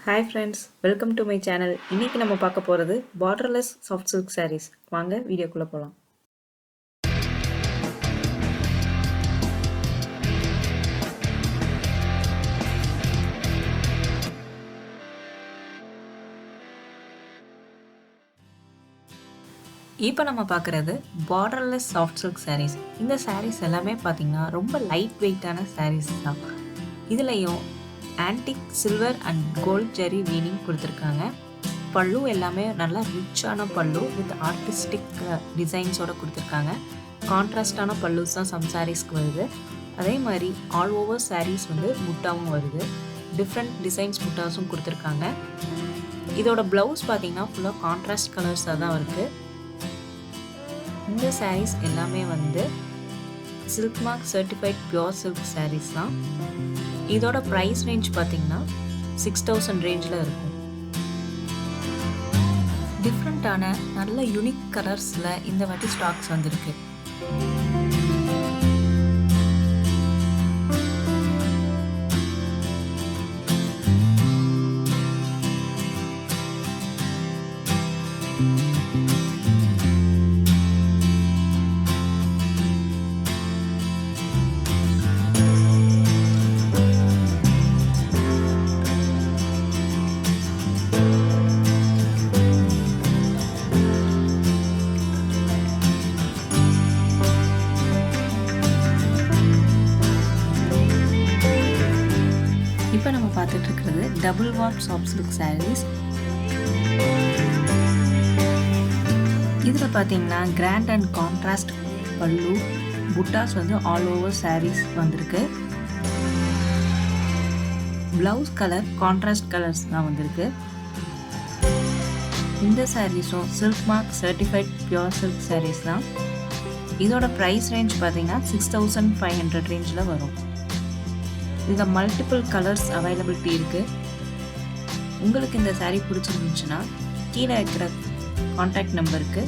Hi friends, welcome to my channel. இன்னைக்கு நம்ம பார்க்க போறது borderless soft silk sarees. வாங்க வீடியோக்குள்ள போலாம். இப்போ நம்ம பார்க்குறது borderless soft silk sarees. இந்த sarees எல்லாமே பார்த்தீங்கன்னா ரொம்ப லைட் வெயிட்டான sarees தான். இதுலயும் antique silver and gold zari weaving கொடுத்துருக்காங்க. பல்லு எல்லாமே நல்லா ரிச்சான பல்லு வித் ஆர்டிஸ்டிக் டிசைன்ஸோட கொடுத்துருக்காங்க. கான்ட்ராஸ்டான பல்லுஸ் தான் சம் சாரீஸ்க்கு வருது. அதே மாதிரி ஆல் ஓவர் சாரீஸ் வந்து புட்டாவும் வருது. டிஃப்ரெண்ட் டிசைன்ஸ் புட்டாஸும் கொடுத்துருக்காங்க. இதோட ப்ளவுஸ் பார்த்தீங்கன்னா ஃபுல்லாக கான்ட்ராஸ்ட் கலர்ஸாக தான் இருக்குது. இந்த சாரீஸ் எல்லாமே வந்து silk mark certified pure silk sarees தான். இதோட ப்ரைஸ் ரேஞ்ச் பார்த்தீங்கன்னா 6000 ரேஞ்சில் இருக்கும். டிஃப்ரெண்ட்டான நல்ல யூனிக் கலர்ஸில் இந்த வாட்டி ஸ்டாக்ஸ் வந்திருக்கு. இப்போ நம்ம பார்த்துட்டு இருக்கிறது double warp soft silk sarees. இதில் பார்த்தீங்கன்னா கிராண்ட் அண்ட் கான்ட்ராஸ்ட் பல்லு, புட்டாஸ் வந்து ஆல் ஓவர் சாரீஸ் வந்திருக்கு. ப்ளவுஸ் கலர் கான்ட்ராஸ்ட் கலர்ஸ் தான் வந்திருக்கு. இந்த சாரீஸும் silk mark certified pure silk sarees தான். இதோட ப்ரைஸ் ரேஞ்ச் பார்த்தீங்கன்னா 6500 ரேஞ்சில் வரும். இந்த மல்டிபிள் கலர்ஸ் அவைலபிலிட்டி இருக்குது. உங்களுக்கு இந்த சாரீ பிடிச்சிருந்துச்சுன்னா கீழே இருக்கிற காண்டாக்ட் நம்பருக்கு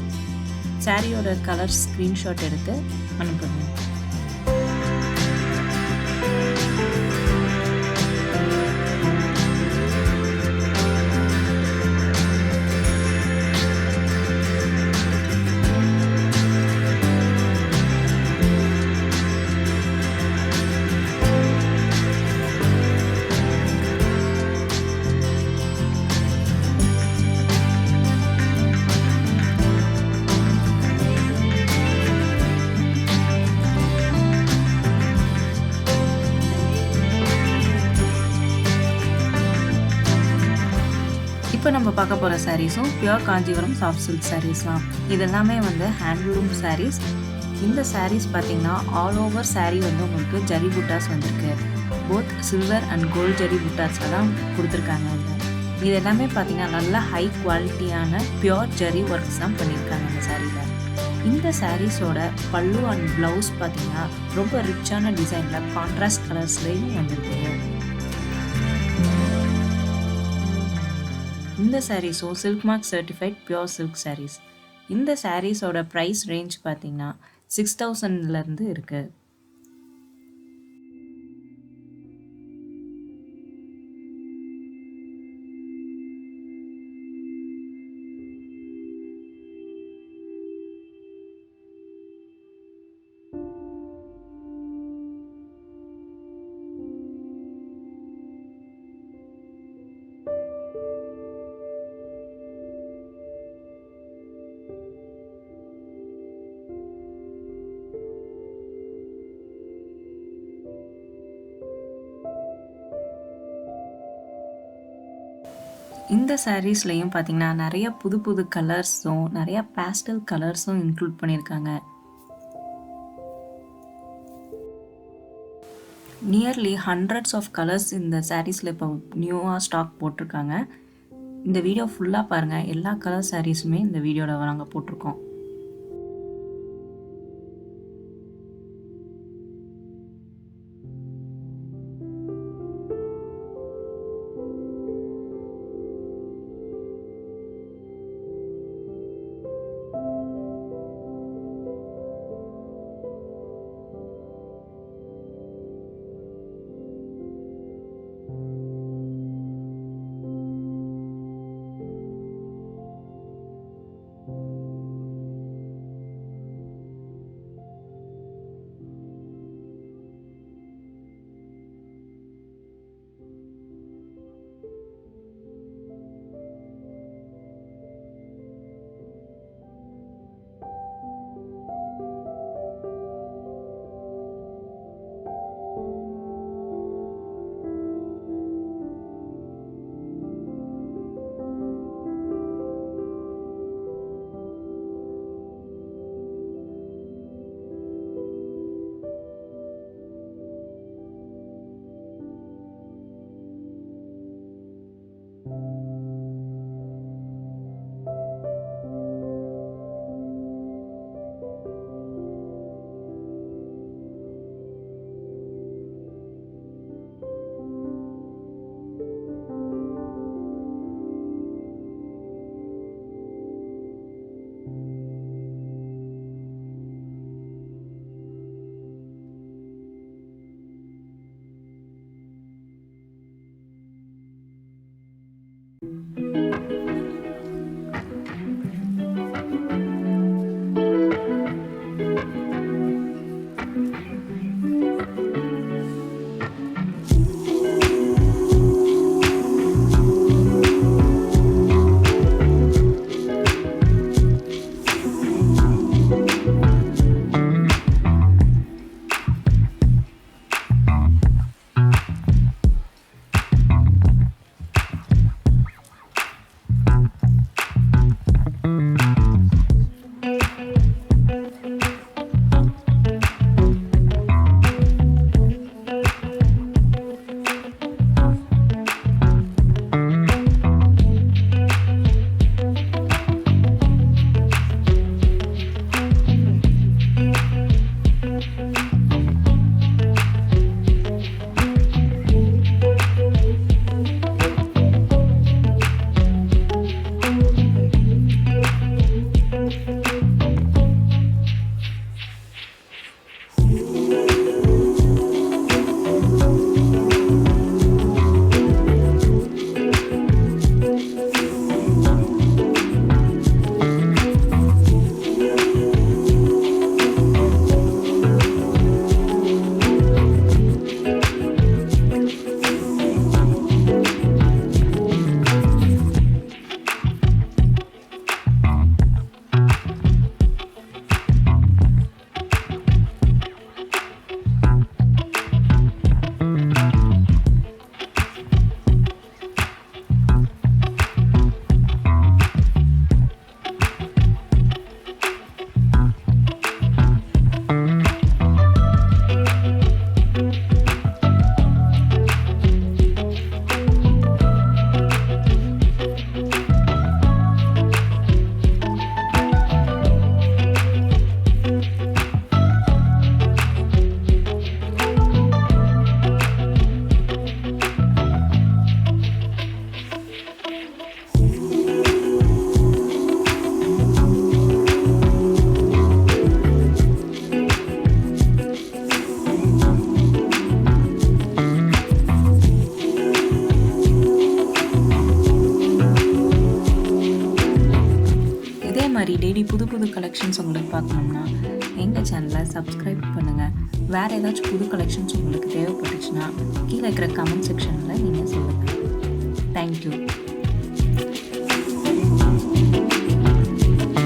சாரியோட கலர் ஸ்க்ரீன்ஷாட் எடுத்து அனுப்புங்க. இப்போ நம்ம பார்க்க போகிற சாரீஸும் pure Kanchipuram soft silk sarees தான். இதெல்லாமே வந்து ஹேண்ட்லூம் சாரீஸ். இந்த சாரீஸ் பார்த்தீங்கன்னா ஆல் ஓவர் சாரீ வந்து உங்களுக்கு ஜரி புட்டாஸ் வந்திருக்கு. Both silver and gold zari புட்டாஸில் தான் கொடுத்துருக்காங்க. இது எல்லாமே பார்த்தீங்கன்னா நல்லா ஹை குவாலிட்டியான பியோர் ஜரி ஒர்க்ஸ் தான் பண்ணியிருக்காங்க இந்த சாரியில். இந்த சாரீஸோட பல்லு அண்ட் ப்ளவுஸ் பார்த்தீங்கன்னா ரொம்ப ரிச்சான டிசைனில் கான்ட்ராஸ்ட் கலர்ஸ்லேயும் வந்திருக்குங்க. இந்த சாரீஸும் silk mark certified pure silk sarees. இந்த சாரீஸோட ப்ரைஸ் ரேஞ்ச் பார்த்தீங்கன்னா 6000லேருந்து இருக்குது. இந்த சாரீஸ்லையும் பார்த்தீங்கன்னா நிறைய புது புது கலர்ஸும் நிறைய பேஸ்டல் கலர்ஸும் இன்க்ளூட் பண்ணியிருக்காங்க. நியர்லி ஹண்ட்ரட்ஸ் ஆஃப் கலர்ஸ் இந்த சாரீஸில் இப்போ நியூவாக ஸ்டாக் போட்டிருக்காங்க. இந்த வீடியோ ஃபுல்லாக பாருங்கள். எல்லா கலர் சாரீஸுமே இந்த வீடியோவில் நாங்கள் போட்டிருக்கோம். மாதிரி டெய்லி புது புது கலெக்ஷன்ஸ் உங்களுக்கு பார்க்கணும்னா எங்கள் சேனலை சப்ஸ்கிரைப் பண்ணுங்கள். வேறு ஏதாச்சும் புது கலெக்ஷன்ஸ் உங்களுக்கு தேவைப்பட்டுச்சுன்னா கீழே இருக்கிற கமெண்ட் செக்ஷனில் நீங்கள் சொல்லுங்கள். தேங்க்யூ.